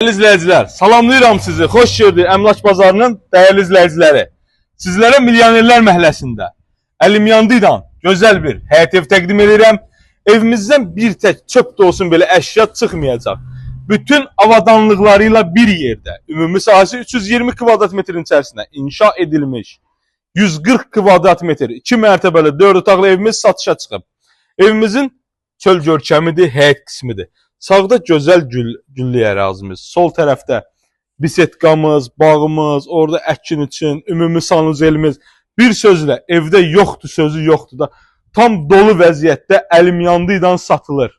Değerli izləyicilər, salamlayıram sizi. Xoş gördük Əmlak Bazarının değerli izləyiciləri. Sizlərə Milyonerlər Məhəlləsində əlimyandıdan gözəl bir həyət ev təqdim edirəm. Evimizdən bir tək çöp də olsun belə əşya çıxmayacaq. Bütün avadanlıqlarıyla bir yerdə. Ümumi sahəsi 320 kvadrat metrin içərisində inşa edilmiş 140 kvadrat metr 2 mərtəbəli 4 otaqlı evimiz satışa çıxıb. Evimizin çöl görkəmidir, həyət qismidir. Sağda gözəl güllü ərazimiz, sol tərəfdə bisetkamız, bağımız, orada əkin üçün ümumi sanuzelimiz. Bir sözlə evdə yoxdur sözü yoxdur da tam dolu vəziyyətdə əlimyandıdan satılır.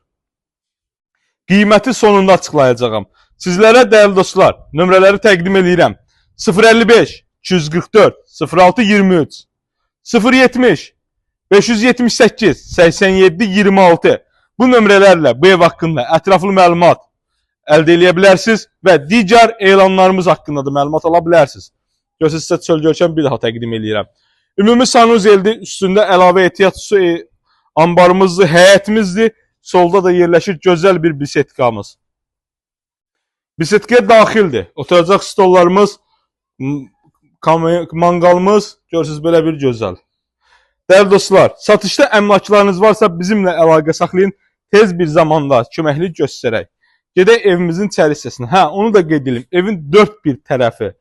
Qiyməti sonunda açıqlayacağam. Sizlərə dəyərli dostlar, nömrələri təqdim edirəm. 055 244 06 23 070 578 87 26. Bu nömrələrlə bu ev haqqında ətraflı məlumat əldə edə bilərsiniz və digər elanlarımız haqqında da məlumat ala bilərsiniz. Görürsünüz, sizə çöl görkəm bir daha təqdim edirəm. Ümumi sanuzeldir, üstündə əlavə ehtiyat su ambarımızdır, həyətimizdir. Solda da yerləşir gözəl bir bisetkamız. Bisetkaya daxildir. Oturacaq stollarımız, mangalımız, görürsünüz belə bir gözəl. Değerli dostlar, satışda əmlaklarınız varsa bizimlə əlaqə saxlayın. Tez bir zamanda köməklik göstərək. Gedək evimizin içəri hissəsinə. Onu da qeyd edelim. Evin dörd bir tərəfi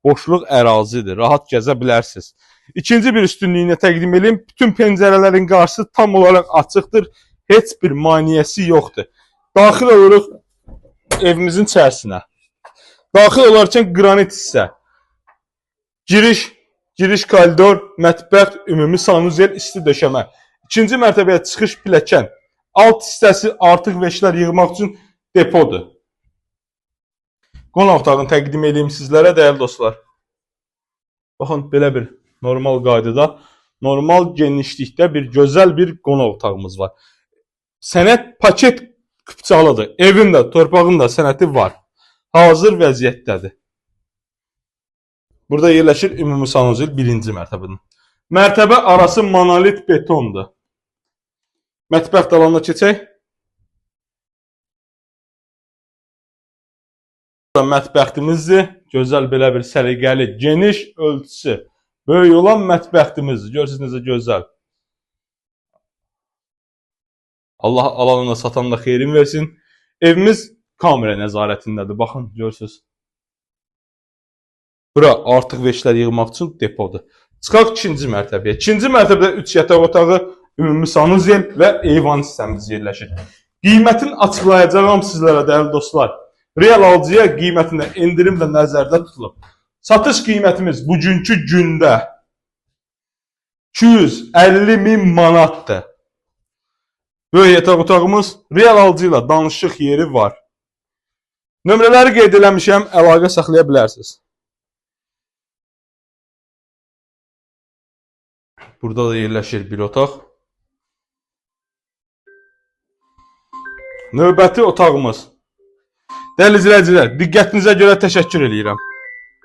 boşluq ərazidir. Rahat gəzə bilərsiniz. İkinci bir üstünlüyünə təqdim edeyim. Bütün pəncərələrin qarşısı tam olaraq açıqdır. Heç bir maneəsi yoxdur. Daxil oluruq evimizin içərisinə. Daxil olarkən qranit hissə. Giriş koridor, mətbəx, ümumi sanuzel, isti döşəmə. İkinci mərtəbəyə çıxış pilləkən. Alt hissəsi artıq veşlər yığmaq üçün depodur. Qonaq otağını təqdim edeyim sizlərə dəyərli dostlar. Baxın, belə bir normal qaydada, normal genişlikdə bir gözəl bir qonaq otağımız var. Sənət paket qıpçalıdır. Evin də, torpağın da sənəti var. Hazır vəziyyətdədir. Burada yerləşir ümumi sanuzel birinci mərtəbənin. Mərtəbə arası monolit betondur. Mətbəx dalana keçək. Mətbəximizdir. Gözəl belə bir səliqəli, geniş ölçüsü böyük olan mətbəximizdir. Görürsünüz necə gözəl. Allah alanına satan da xeyrin versin. Evimiz kamera nəzarətindədir. Baxın, görürsünüz. Bura artıq veşlər yığmaq üçün depodur. Çıxaq ikinci mərtəbəyə. İkinci mərtəbədə 3 yataq otağı, ümumi sanuzel və eyvan hissəmiz yerləşir. Qiymətin açıqlayacağım sizlərə dəyərli dostlar. Real alıcıya qiymətində endirimlə nəzərdə tutulub. Satış qiymətimiz bugünkü gündə 250.000 manatdır. Böyük yataq otağımız real alıcı ilə danışıq yeri var. Nömrələri qeyd eləmişəm, əlaqə saxlaya bilərsiniz. Burada da yerləşir bir otaq. Növbəti otağımız. Dəyərli izləyicilər, diqqətinizə görə təşəkkür edirəm.